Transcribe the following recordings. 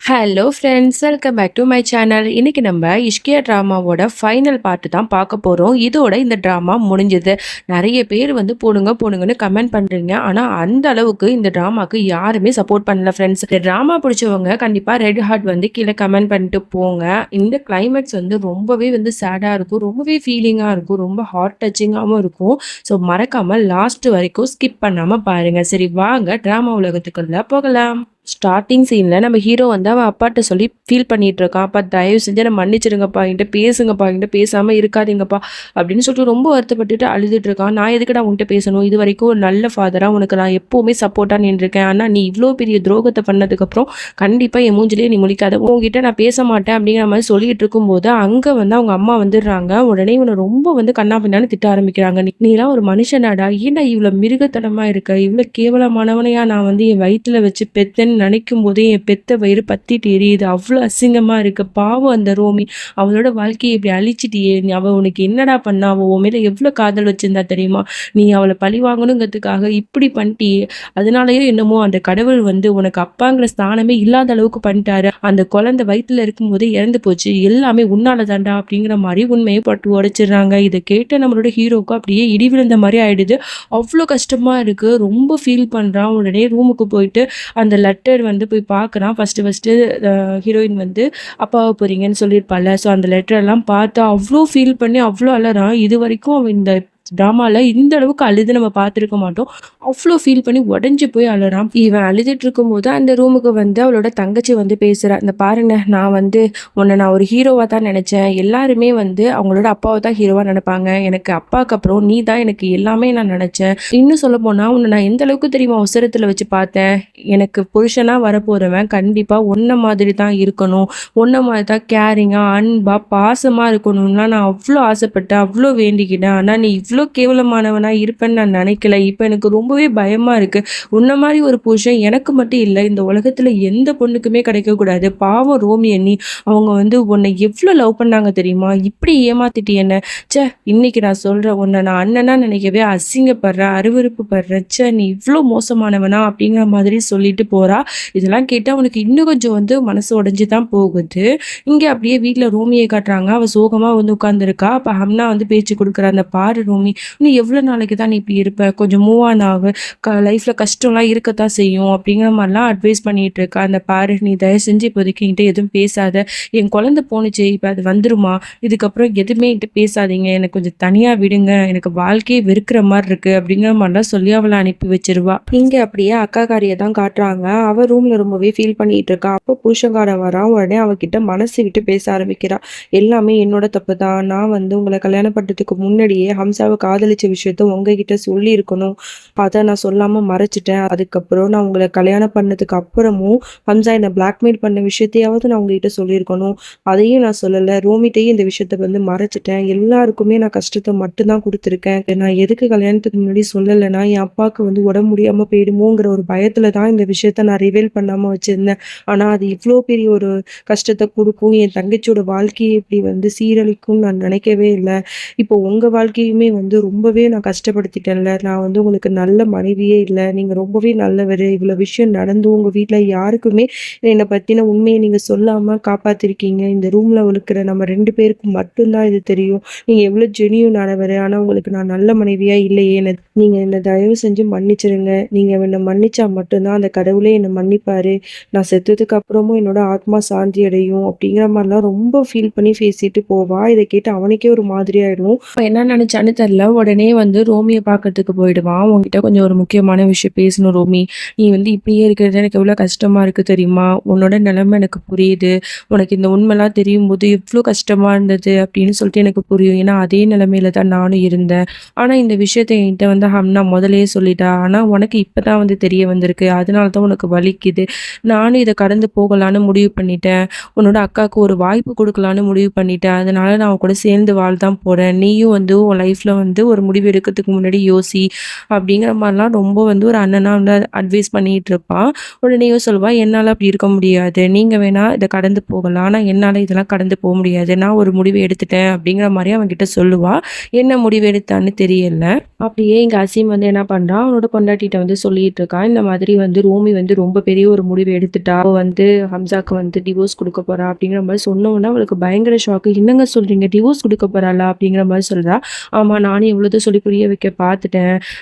Hello friends, welcome back to my channel. இன்னைக்கு நம்ம இஷ்கியா ட்ராமாவோட final part தான் பார்க்க போகிறோம். இதோட இந்த ட்ராமா முடிஞ்சுது. நிறைய பேர் வந்து போடுங்க போடுங்கன்னு கமெண்ட் பண்ணுறீங்க. ஆனால் அந்த அளவுக்கு இந்த ட்ராமாக்கு யாருமே சப்போர்ட் பண்ணல ஃப்ரெண்ட்ஸ். இந்த ட்ராமா பிடிச்சவங்க கண்டிப்பாக ரெட் ஹார்ட் வந்து கீழே கமெண்ட் பண்ணிட்டு போங்க. இந்த கிளைமேக்ஸ் வந்து ரொம்பவே வந்து சேடாக இருக்கும், ரொம்பவே ஃபீலிங்காக இருக்கும், ரொம்ப ஹார்ட் டச்சிங்காகவும் இருக்கும். ஸோ மறக்காமல் லாஸ்ட் வரைக்கும் ஸ்கிப் பண்ணாமல் பாருங்கள். சரி வாங்க ட்ராமா உலகத்துக்குள்ள போகலாம். ஸ்டார்டிங் சீனில் நம்ம ஹீரோ வந்து அவன் அப்பாட்ட சொல்லி ஃபீல் பண்ணிட்டு இருக்கான். அப்பா தயவு செஞ்சு என்னை மன்னிச்சிடுங்கப்பா, என்கிட்ட பேசுங்கப்பா, என்கிட்ட பேசாமல் இருக்காதீங்கப்பா அப்படின்னு சொல்லிட்டு ரொம்ப வருத்தப்பட்டுட்டு அழுதுட்டு இருக்கான். நான் எதுக்குடா உன்கிட்ட பேசணும், இது வரைக்கும் ஒரு நல்ல ஃபாதராக உனக்கு நான் எப்போவுமே சப்போர்ட்டாக நின்றுருக்கேன். ஆனால் நீ இவ்வளோ பெரிய துரோகத்தை பண்ணதுக்கப்புறம் கண்டிப்பாக என் மூஞ்சிலேயே நீ முழிக்காத, உங்ககிட்ட நான் பேச மாட்டேன் அப்படிங்கிற மாதிரி சொல்லிட்டு இருக்கும்போது அங்கே வந்து அவங்க அம்மா வந்துடுறாங்க. உடனே இவனை ரொம்ப வந்து கண்ணா பின்னான்னு திட்ட ஆரம்பிக்கிறாங்க. நீலாம் ஒரு மனுஷனாடா, ஏன்டா இவ்வளோ மிருகத்தனமாக இருக்க, இவ்வளோ கேவலமானவனையா நான் வந்து என் வயிற்றுல வச்சு பெத்தேன்னு நினைக்கும் போதே என் பெத்த வயிறு பத்திட்டு எரியுது, அவ்வளோ அசிங்கமா இருக்கு. பாவம் அந்த ரோமி, அவளோட வாழ்க்கையை இப்படி அழிச்சிட்டியே. அவள் உனக்கு என்னடா பண்ணா, அவள் உன் மேல எவ்வளோ காதல் வச்சிருந்தா தெரியுமா, நீ அவளை பழி வாங்கணுங்கிறதுக்காக இப்படி பண்ணிட்டியே. அதனாலயோ என்னமோ அந்த கடவுள் வந்து உனக்கு அப்பாங்கிற ஸ்தானமே இல்லாத அளவுக்கு பண்ணிட்டாரு. அந்த குழந்தை வயிற்றுல இருக்கும்போது இறந்து போச்சு, எல்லாமே உன்னால தாண்டா அப்படிங்கிற மாதிரி உண்மையை பட்டு உடைச்சிடுறாங்க. இதை கேட்ட நம்மளோட ஹீரோக்கு அப்படியே இடி விழுந்த மாதிரி ஆயிடுது. அவ்வளோ கஷ்டமா இருக்கு, ரொம்ப ஃபீல் பண்றான். உடனே ரூமுக்கு போயிட்டு அந்த லெட்டர் வந்து போய் பார்க்குறான். ஃபஸ்ட்டு ஹீரோயின் வந்து அப்பாவை போகிறீங்கன்னு சொல்லியிருப்பாள். ஸோ அந்த லெட்டரெல்லாம் பார்த்து அவ்வளோ ஃபீல் பண்ணி அவ்வளோ அழறான். இது வரைக்கும் அவன் இந்த ட்ராமாவில் இந்த அளவுக்கு அழுது நம்ம பார்த்துருக்க மாட்டோம். அவ்வளோ ஃபீல் பண்ணி உடஞ்சி போய் அழறான். இவன் அழுதுட்டு இருக்கும்போது அந்த ரூமுக்கு வந்து அவளோட தங்கச்சி வந்து பேசுகிறா. இந்த பாருங்க, நான் வந்து உன்னை நான் ஒரு ஹீரோவாக தான் நினச்சேன். எல்லாருமே வந்து அவங்களோட அப்பாவை தான் ஹீரோவாக நினைப்பாங்க. எனக்கு அப்பாவுக்கு அப்புறம் நீ தான் எனக்கு எல்லாமே நான் நினச்சேன். இன்னும் சொல்ல போனால் உன்னை நான் எந்த அளவுக்கு தெரியுமா உசரத்தில் வச்சு பார்த்தேன். எனக்கு புருஷனாக வரப்போகிறவன் கண்டிப்பாக உன்னை மாதிரி தான் இருக்கணும், உன்னை மாதிரி தான் கேரிங்காக அன்பாக பாசமாக இருக்கணும்னா நான் அவ்வளோ ஆசைப்பட்டேன், அவ்வளோ வேண்டிக்கிட்டேன். ஆனால் நீ இவ்வளோ கேவலமானவனா இருப்பேன்னு நான் நினைக்கல. இப்போ எனக்கு ரொம்பவே பயமா இருக்கு. உன்ன மாதிரி ஒரு புருஷன் எனக்கு மட்டும் இல்லை, இந்த உலகத்துல எந்த பொண்ணுக்குமே கிடைக்கக்கூடாது. பாவம் ரோமி அண்ணி, அவங்க வந்து உன்னை எவ்வளோ லவ் பண்ணாங்க தெரியுமா, இப்படி ஏமாத்திட்டு என்ன. சே, இன்னைக்கு நான் சொல்றேன், உன்னை நான் அண்ணனா நினைக்கவே அசிங்கப்படுறேன், அருவருப்பு படுறேன். சே, நீ இவ்வளோ மோசமானவனா அப்படிங்கிற மாதிரி சொல்லிட்டு போறா. இதெல்லாம் கேட்டால் அவனுக்கு இன்னும் கொஞ்சம் வந்து மனசு உடஞ்சி தான் போகுது. இங்கே அப்படியே வீட்டில் ரோமியை காட்டுறாங்க. அவள் சோகமாக வந்து உட்காந்துருக்கா. அப்போ ஹம்னா வந்து பேச்சு கொடுக்குற. அந்த பாரு ரோமி, நீ எவ்வளோ நாளைக்கு தான் நீ இப்படி இருப்ப, கொஞ்சம் மூவ் ஆன் ஆகு, லைஃப்பில் கஷ்டம்லாம் இருக்கத்தான் செய்யும் அப்படிங்கிற மாதிரிலாம் அட்வைஸ் பண்ணிகிட்டு இருக்கா. அந்த பாரு, நீ தயவு செஞ்சு இப்போதைக்கு என்கிட்ட எதுவும் பேசாத, என் குழந்தை போணுச்சு, இப்போ அது வந்துருமா, இதுக்கப்புறம் எதுவுமே என்கிட்ட பேசாதீங்க, எனக்கு கொஞ்சம் தனியாக விடுங்க, எனக்கு வாழ்க்கையை வெறுக்கிற மாதிரி இருக்குது அப்படிங்கிற மாதிரிலாம் சொல்லி அவளை அனுப்பி வச்சிருவா. இங்கே அப்படியே அக்காக்காரியை தான் காட்டுறாங்க. அவள் ரூமில் ரொம்பவே ஃபீல் பண்ணிகிட்டு இருக்கா. அப்போ புருஷங்காரன் வரான். உடனே அவகிட்ட மனசு விட்டு பேச ஆரம்பிக்கிறா. எல்லாமே என்னோட தப்பு தான், நான் வந்து உங்களை கல்யாணம் பண்ணுறதுக்கு முன்னாடியே ஹம்சாவை காதலிச்ச விஷயத்த உங்ககிட்ட சொல்லி இருக்கணும், அதை நான் சொல்லாம மறைச்சிட்டேன். அதுக்கப்புறம் நான் உங்களை கல்யாணம் பண்ணதுக்கு அப்புறமும் ஹம்சா என்னை பிளாக்மெயில் பண்ண விஷயத்தையாவது நான் உங்ககிட்ட சொல்லியிருக்கணும், அதையும் நான் சொல்லலை. ரோமிட்டையும் இந்த விஷயத்த வந்து மறைச்சிட்டேன். எல்லாருக்குமே நான் கஷ்டத்தை மட்டும்தான் கொடுத்துருக்கேன். நான் எதுக்கு கல்யாணத்துக்கு முன்னாடி சொல்லலைன்னா என் அப்பாவுக்கு வந்து உடம்பு முடியாம போயிடுமோங்கிற ஒரு பயத்துல தான் இந்த விஷயத்த நான் ரிவீல் பண்ணாம வச்சிருந்தேன். ஆனா அது இவ்வளோ பெரிய ஒரு கஷ்டத்தை கொடுக்கும், என் தங்கச்சியோட வாழ்க்கையை இப்படி வந்து சீரழிக்கும் நான் நினைக்கவே இல்லை. இப்போ உங்க வாழ்க்கையுமே வந்து ரொம்பவே நான் கஷ்டப்படுத்திட்டேன்ல. நான் வந்து உங்களுக்கு நல்ல மனைவியே இல்லை, நீங்கள் ரொம்பவே நல்லவர். இவ்வளோ விஷயம் நடந்தும் உங்கள் வீட்டில் யாருக்குமே என்னை பற்றின உண்மையை நீங்கள் சொல்லாமல் காப்பாற்றிருக்கீங்க. இந்த ரூமில் இருக்கிற நம்ம 2 பேருக்கு மட்டும்தான் இது தெரியும். நீங்கள் எவ்வளோ ஜெனியூன் ஆனவர், ஆனால் உங்களுக்கு நான் நல்ல மனைவியாக இல்லையே. நீங்கள் என்னை தயவு செஞ்சு மன்னிச்சிருங்க. நீங்கள் என்னை மன்னிச்சா மட்டும்தான் அந்த கடவுளே என்னை மன்னிப்பார். நான் செத்ததுக்கு அப்புறமும் என்னோட ஆத்மா சாந்தி அடையும் அப்படிங்கிற மாதிரிலாம் ரொம்ப ஃபீல் பண்ணி பேசிட்டு போவா. இதை கேட்டு அவனுக்கே ஒரு மாதிரி ஆயிடும். என்ன நினச்சான்னு தெரில. உடனே வந்து ரோமியை பார்க்கறதுக்கு போயிடுவான். உங்ககிட்ட கொஞ்சம் ஒரு முக்கியமான விஷயம் பேசணும் ரோமி, நீ வந்து இப்படியே இருக்கிறது எனக்கு எவ்வளோ கஷ்டமாக இருக்குது தெரியுமா, உன்னோட நிலைமை எனக்கு புரியுது, உனக்கு இந்த உண்மைலாம் தெரியும் போது எவ்வளோ கஷ்டமாக இருந்தது அப்படின்னு சொல்லிட்டு எனக்கு புரியும். ஏன்னா அதே நிலைமையில தான் நானும் இருந்தேன். ஆனால் இந்த விஷயத்தை என்கிட்ட வந்து ஹம்னா முதலே சொல்லிட்டா. ஆனால் உனக்கு இப்போ தான் வந்து தெரிய வந்திருக்கு, அதனால தான் உனக்கு வலிக்குது. நானும் இதை கடந்து போகலான்னு முடிவு பண்ணிட்டேன். உன்னோட அக்காவுக்கு ஒரு வாய்ப்பு கொடுக்கலான்னு முடிவு பண்ணிட்டேன். அதனால நான் அவன் கூட சேர்ந்து வாழ் தான் போகிறேன். நீயும் வந்து உன் லைஃப்பில் வந்து ஒரு முடிவு எடுக்கிறதுக்கு முன்னாடி யோசி அப்படிங்கிற மாதிரிலாம் ரொம்ப வந்து ஒரு அண்ணனா வந்து அட்வைஸ் பண்ணிட்டு இருப்பான். உடனே இவ சொல்லுவா, "என்னால அப்படி இருக்க முடியாது. நீங்க வேணா இத கடந்து போகலாம். ஆனா என்னால இதெல்லாம் கடந்து போ முடியாது. நான் ஒரு முடிவு எடுத்துட்டேன்." அப்படிங்கிற மாரி அவன்கிட்ட சொல்லுவா. என்ன முடிவு எடுத்தான்னு தெரியல. அப்படியே இங்க அசீம் வந்து என்ன பண்றான், அவனோட பொண்டாட்டிட்ட வந்து சொல்லிட்டு இருக்கான். இந்த மாதிரி வந்து ரோமி வந்து ரொம்ப பெரிய ஒரு முடிவு எடுத்துட்டா. அவ வந்து ஹம்சாக்கு வந்து டிவோர்ஸ் குடுக்க போறா அப்படிங்கிற மாரி சொன்ன உடனே அவளுக்கு பயங்கர ஷாக்கு. "என்னங்க சொல்றீங்க? டிவோர்ஸ் குடுக்க போறாளா?" அப்படிங்கிற மாரி சொல்றா. "ஆமா, நானும் எவ்வளவோ சொல்லி புரிய வைக்க பார்த்துட்டேன்.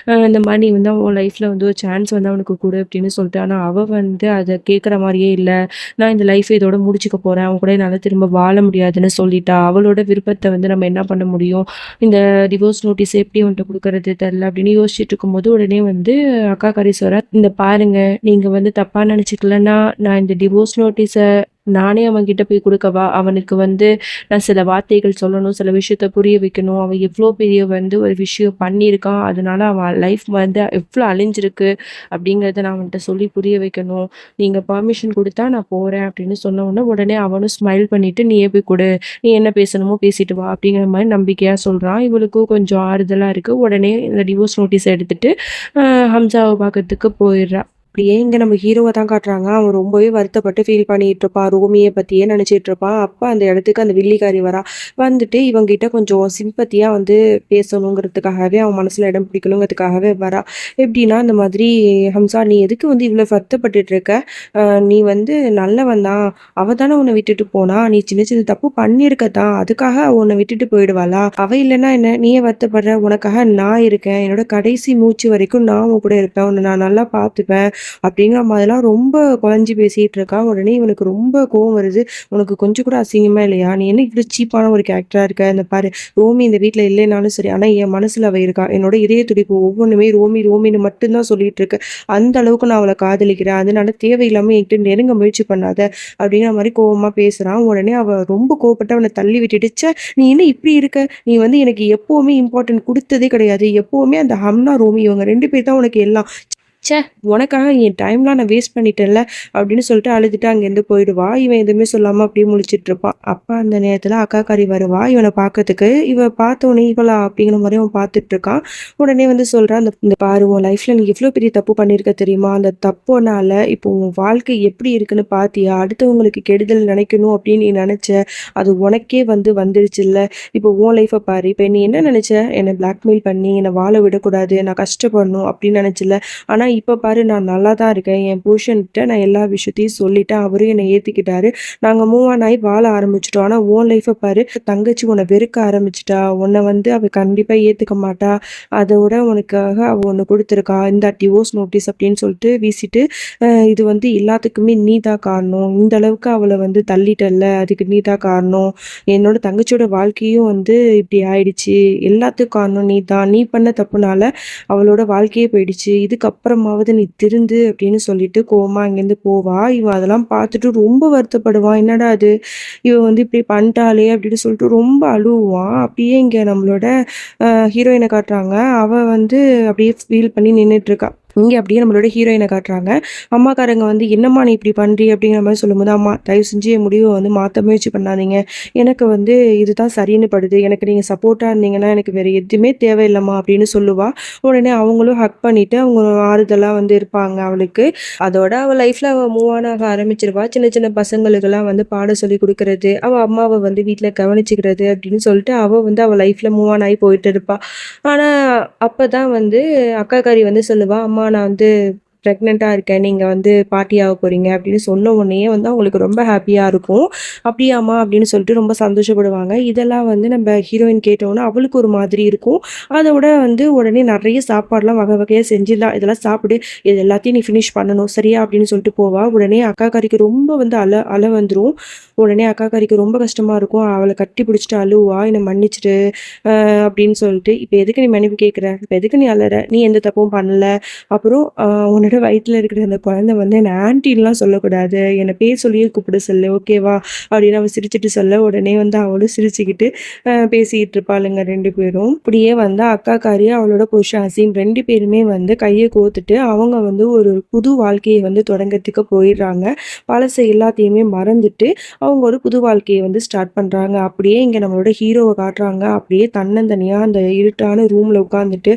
இந்த மாரி நீ வந்து உன் லைஃப்ல வந்து ஒரு சான்ஸ் வந்து அவனுக்கு குடு" அப்படின்னு சொல்லிட்டு. ஆனா அவ வந்து அத கேட்கற மாரியே இல்ல. "நான் இந்த லைஃப் இதோட முடிச்சுக்க போறேன். அவன் கூட என்னால திரும்ப வாழ முடியாதுன்னு" சொல்லிட்டா. அவளோட விருப்பத்த வந்து நம்ம என்ன பண்ண முடியும்? இந்த டிவோர்ஸ் நோட்டீஸ் எப்படி அவன்ட்ட குடுக்கறது தெரியல அப்படின்னு யோசிச்சுட்டு இருக்கும்போது, உடனே வந்து அக்கா கரிசோரா, "இந்த பாருங்க, நீங்க வந்து தப்பா நெனச்சுக்கலன்னா, நான் இந்த டிவோர்ஸ் நோட்டீஸ நானே அவன்கிட்ட போய் குடுக்கவா? அவனுக்கு வந்து நான் சில வார்த்தைகள் சொல்லணும், சில விஷயத்த புரிய வைக்கணும். அவன் எவ்ளோ பெரிய வந்து ஒரு விஷயம் பண்ணியிருக்கான். அதனால அவன் லைஃப் வந்து எவ்ளோ அழிஞ்சிருக்கு அப்படிங்கிறத நான் அவன்ட்ட சொல்லி புரிய வைக்கணும். நீங்க பெர்மிஷன் குடுத்தா நான் போறேன்" அப்படின்னு சொன்ன உடனே அவனும் ஸ்மைல் பண்ணிட்டு, "நீயே போய் குடு. நீ என்ன பேசணுமோ பேசிட்டு வா" அப்படிங்கிற மாரி நம்பிக்கையா சொல்றான். இவளுக்கும் கொஞ்சம் ஆறுதலா இருக்கு. உடனே இந்த டிவோர்ஸ் நோட்டீஸ எடுத்துட்டு அ ஹம்சாவ பாக்கறதுக்கு போயிடுறா. அப்படியே இங்க நம்ம ஹீரோவ தான் காட்டுறாங்க. அவன் ரொம்பவே வருத்தப்பட்டு ஃபீல் பண்ணிட்டு இருப்பான். ரோமிய பத்தியே நெனச்சிட்டு இருப்பான். அப்ப அந்த இடத்துக்கு அந்த வில்லிக்காரி வரா. வந்துட்டு இவன்கிட்ட கொஞ்சம் சிம்பத்தியா வந்து பேசணுங்கிறதுக்காகவே, அவன் மனசுல இடம் பிடிக்கணுங்கிறதுக்காகவே வரா. எப்படின்னா, இந்த மாதிரி, "ஹம்சா, நீ எதுக்கு வந்து இவ்ளோ வருத்தப்பட்டுட்டு இருக்க? நீ வந்து நல்லவன் தான். அவ தானே உன்ன விட்டுட்டு போனா. நீ சின்ன சின்ன தப்பு பண்ணியிருக்க தான். அதுக்காக அவ உன்ன விட்டுட்டு போயிடுவாளா? அவ இல்லன்னா என்ன? நீ ஏன் வருத்தப்படுற? உனக்காக நான் இருக்கேன். என்னோட கடைசி மூச்சு வரைக்கும் நான் உன் கூட இருப்பேன். உன்ன நான் நல்லா பார்த்துப்பேன்." அப்படிங்கிற மாதிரிலாம் ரொம்ப குழஞ்சு பேசிட்டு இருக்கா. உடனே இவனுக்கு ரொம்ப கோவம் வருது. "உனக்கு கொஞ்சம் கூட அசிங்கமா இல்லையா? நீ என்ன இவ்ளோ சீப்பான ஒரு கேரக்டரா இருக்க? இந்த பாரு, ரோமி இந்த வீட்ல இல்லைனாலும் சரி, ஆனா என் மனசுல அவ இருக்கா. என்னோட இதய துடிப்பு ஒவ்வொன்னுமே ரோமி, ரோமின்னு மட்டும் தான் சொல்லிட்டு இருக்கு. அந்த அளவுக்கு நான் அவள காதலிக்கிறேன். அதனால தேவையில்லாம என்கிட்ட நெருங்க முயற்சி பண்ணாத." அப்படிங்கிற மாரி கோவமா பேசுறான். உடனே அவ ரொம்ப கோவப்பட்டு அவன தள்ளி விட்டுட்டு, "ச்சே! நீ என்ன இப்படி இருக்க? நீ வந்து எனக்கு எப்பவுமே இம்பார்ட்டன்ட் குடுத்ததே கிடையாது. எப்பவுமே அந்த ஹம்னா, ரோமி இவங்க 2 பேர் தான் உனக்கு எல்லாம். ச்சே! உனக்காக என் டைம்லாம் நான் வேஸ்ட் பண்ணிட்டேன்ல." அப்படின்னு சொல்லிட்டு அழுதுட்டு அங்கேருந்து போயிடுவா. இவன் எதுவுமே சொல்லாம அப்படியே முழிச்சிட்டு இருப்பான். அப்ப அந்த நேரத்துல அக்காக்காரி வருவா இவன பார்க்கறதுக்கு. இவ பார்த்தோனே, "இவளா?" அப்படிங்கிற மாரி அவன் பார்த்துட்டு இருக்கான். உடனே வந்து சொல்றா, இந்த பாரு, உன் லைஃப்ல நீ எவ்ளோ பெரிய தப்பு பண்ணியிருக்க தெரியுமா? அந்த தப்புனால இப்போ உன் வாழ்க்கை எப்படி இருக்குன்னு பார்த்தியா? அடுத்தவங்களுக்கு கெடுதல் நினைக்கணும் அப்படின்னு நீ நெனச்ச. அது உனக்கே வந்து வந்துருச்சுல்ல. இப்போ உன் லைஃப்ப பாரு. இப்ப நீ என்ன நெனச்ச? என்ன பிளாக்மெயில் பண்ணி என்ன வாழ விடக்கூடாது, நான் கஷ்டப்படணும் அப்படின்னு நெனச்சல்ல. ஆனா இப்ப பாரு, நான் நல்லா தான் இருக்கேன். என் புருஷன்கிட்ட நான் எல்லா விஷயத்தையும் சொல்லிட்டேன். அவரும் என்னை ஏத்துக்கிட்டாரு. நாங்க மூவ் ஆன் ஆயி வாழ ஆரம்பிச்சுட்டோம். ஆனா உன் லைஃப்ப பாரு, தங்கச்சி உன்ன வெறுக்க ஆரம்பிச்சுட்டா. உன்ன வந்து அவ கண்டிப்பா ஏத்துக்க மாட்டா. அதோட உனக்காக அவ ஒண்ணு குடுத்துருக்கா. இந்தா டிவோர்ஸ் நோட்டீஸ்" அப்படின்னு சொல்லிட்டு வீசிட்டு, "இது வந்து எல்லாத்துக்குமே நீ தான் காரணம். இந்த அளவுக்கு அவள வந்து தள்ளிட்டல்ல, அதுக்கு நீ தான் காரணம். என்னோட தங்கச்சியோட வாழ்க்கையும் வந்து இப்படி ஆயிடுச்சு. எல்லாத்துக்கும் காரணம் நீ தான். நீ பண்ண தப்புனால அவளோட வாழ்க்கையே போயிடுச்சு. இதுக்கப்புறமாவது நீ திருந்து" அப்படின்னு சொல்லிட்டு கோவமா அங்கேருந்து போவா. இவன் அதெல்லாம் பார்த்துட்டு ரொம்ப வருத்தப்படுவான். "என்னடா இது! இவ வந்து இப்படி பண்ணிட்டாளே!" அப்படின்னு சொல்லிட்டு ரொம்ப அழுவான். அப்படியே இங்க நம்மளோட ஹீரோயின காட்டுறாங்க. அவ வந்து அப்படியே ஃபீல் பண்ணி நின்னுட்டுருக்கா. இங்க அப்படியே நம்மளோட ஹீரோயின காட்டுறாங்க. அம்மாக்காரங்க வந்து, "என்னம்மா நீ இப்படி பண்றியே?" அப்படிங்கிற மாரி சொல்லும்போது, "அம்மா, தயவு செஞ்சு என் முடிவ வந்து மாத்த முயற்சி பண்ணாதீங்க. எனக்கு வந்து இதுதான் சரின்னு படுது. எனக்கு நீங்க சப்போர்ட்டா இருந்தீங்கன்னா எனக்கு வேற எதுவுமே தேவையில்லம்மா" அப்படின்னு சொல்லுவா. உடனே அவங்களும் ஹக் பண்ணிட்டு அவங்க ஆறுதலா வந்து இருப்பாங்க அவளுக்கு. அதோட அவ லைஃப்ல அவ மூவ் ஆன் ஆக ஆரம்பிச்சிருவா. சின்ன சின்ன பசங்களுக்கெல்லாம் வந்து பாடம் சொல்லிக் குடுக்குறது, அவ அம்மாவ வந்து வீட்ல கவனிச்சுக்கிறது அப்படின்னு சொல்லிட்டு அவ வந்து அவ லைஃப்ல மூவ் ஆன் ஆயி போயிட்டு இருப்பா. ஆனா அப்பதான் வந்து அக்காக்காரி வந்து சொல்லுவா, "அம்மா, நான் வந்து பிரெக்னன்ட்டா இருக்கேன். நீங்க வந்து பாட்டி ஆக போறீங்க" அப்படின்னு சொன்ன உடனேயே வந்து அவங்களுக்கு ரொம்ப ஹாப்பியா இருக்கும். "அப்படியாம்மா?" அப்படின்னு சொல்லிட்டு ரொம்ப சந்தோஷப்படுவாங்க. இதெல்லாம் வந்து நம்ம ஹீரோயின் கேட்டோனே அவளுக்கு ஒரு மாதிரி இருக்கும். அதோட வந்து உடனே நெறைய சாப்பாடுலாம் வகை வகையா செஞ்சிருந்தா, "இதெல்லாம் சாப்பிடு. இது எல்லாத்தையும் நீ ஃபினிஷ் பண்ணணும். சரியா?" அப்படின்னு சொல்லிட்டு போவா. உடனே அக்காக்காரிக்கு ரொம்ப வந்து அழ அழ வந்துரும். உடனே அக்காக்காரிக்கு ரொம்ப கஷ்டமா இருக்கும். அவள கட்டி பிடிச்சுட்டு அழுவா. "என்ன மன்னிச்சுடு" அப்படின்னு சொல்லிட்டு. "இப்ப எதுக்கு நீ மன்னிப்பு கேட்குற? இப்ப எதுக்கு நீ அழற? நீ எந்த தப்பும் பண்ணல. அப்புறம் உன்னோட வயித்துல இருக்கிற அந்த குழந்தை வந்து என்ன ஆன்ட்டின்லாம் சொல்லக்கூடாது. என்ன பேர் சொல்லியே கூப்பிட சொல்லு. ஓகேவா? அப்படின்னு அவ சிரிச்சுட்டு சொல்ல, உடனே வந்து அவளும் சிரிச்சுக்கிட்டு பேசிக்கிட்டு இருப்பாளுங்க 2 பேரும். இப்படியே வந்து அக்காக்காரி, அவளோட புருஷன் அசீம் 2 பேருமே வந்து கைய கோத்துட்டு, அவங்க வந்து ஒரு புது வாழ்க்கைய வந்து தொடங்கறதுக்கு போயிடுறாங்க. பழச எல்லாத்தையுமே மறந்துட்டு, அவங்க ஒரு புது வாழ்க்கைய வந்து ஸ்டார்ட் பண்றாங்க. அப்படியே இங்க நம்மளோட ஹீரோவ காட்டுறாங்க. அப்படியே தன்னந்தனியா அந்த இருட்டான ரூம்ல உட்காந்துட்டு,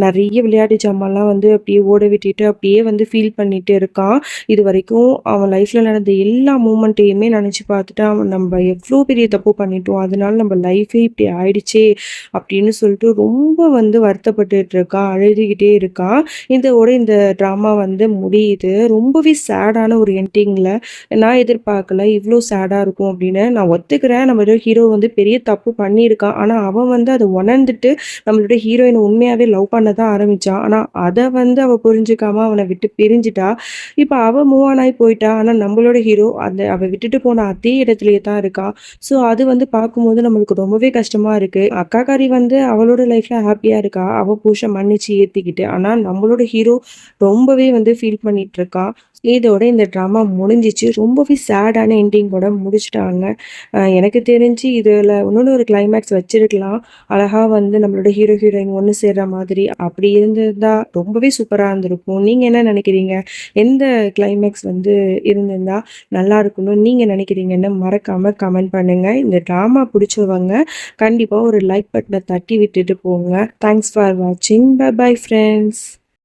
நெறைய விளையாட்டு ஜாமான்லாம் வந்து அப்படியே ஓட விட்டுட்டு, அப்படியே வந்து ஃபீல் பண்ணிட்டு இருக்கான். இதுவரைக்கும் அவன் லைஃப்ல நடந்த எல்லா மூமெண்ட்டையுமே நெனச்சு பார்த்துட்டு, அவன் நம்ப எவ்ளோ பெரிய தப்பு பண்ணிட்டோம். அதனால நம்ம லைஃபே இப்படி ஆயிடுச்சே! அப்படின்னு சொல்லிட்டு ரொம்ப வந்து வருத்தப்பட்டுட்டு இருக்கான். அழுதுகிட்டே இருக்கான். இதோட இந்த ட்ராமா வந்து முடியுது. ரொம்பவே சேடான ஒரு எண்டிங்ல. நான் எதிர்பார்க்கல இவ்ளோ சேடா இருக்கும் அப்படின்னு. நான் ஒத்துக்கிறேன் நம்மளோட ஹீரோ வந்து பெரிய தப்பு பண்ணியிருக்கான். ஆனா அவன் வந்து அத உணர்ந்துட்டு நம்மளோட ஹீரோயின உண்மையாவே லவ் பண்ண தான் ஆரம்பிச்சான். ஆனா அத வந்து அவ புரிஞ்சுக்காம அவன விட்டு பிரிஞ்சுட்டா. இப்ப அவ மூவ் ஆன் ஆயி போயிட்டா. ஆனா நம்மளோட ஹீரோ அந்த அவ விட்டுட்டு போன அதே இடத்திலேயே தான் இருக்கான். ஸோ அது வந்து பார்க்கும்போது நம்மளுக்கு ரொம்பவே கஷ்டமா இருக்கு. அக்காக்காரி வந்து அவளோட லைஃப்ல ஹேப்பியா இருக்கா. அவ புருஷன் மன்னிச்சு ஏத்துக்கிட்டு. ஆனா நம்மளோட ஹீரோ ரொம்பவே வந்து ஃபீல் பண்ணிட்டு இருக்கான். இதோட இந்த ட்ராமா முடிஞ்சிச்சு. ரொம்பவே சேடான எண்டிங்கோட முடிச்சுட்டாங்க. எனக்கு தெரிஞ்சு இதுல இன்னொன்னு ஒரு கிளைமேக்ஸ் வச்சிருக்கலாம். அழகா வந்து நம்மளோட ஹீரோ, ஹீரோயின் ஒண்ணு சேர்ற மாதிரி. அப்படி இருந்திருந்தா ரொம்பவே சூப்பரா இருந்திருக்கும். நீங்க என்ன நினைக்கிறீங்க? எந்த கிளைமேக்ஸ் வந்து இருந்திருந்தா நல்லா இருக்கும்னு நீங்க நினைக்கிறீங்கன்னு மறக்காம கமெண்ட் பண்ணுங்க. இந்த ட்ராமா புடிச்சவங்க கண்டிப்பா ஒரு லைக் பட்டன தட்டி விட்டுட்டு போங்க. தேங்க்ஸ் ஃபார் வாட்சிங். Bye bye friends.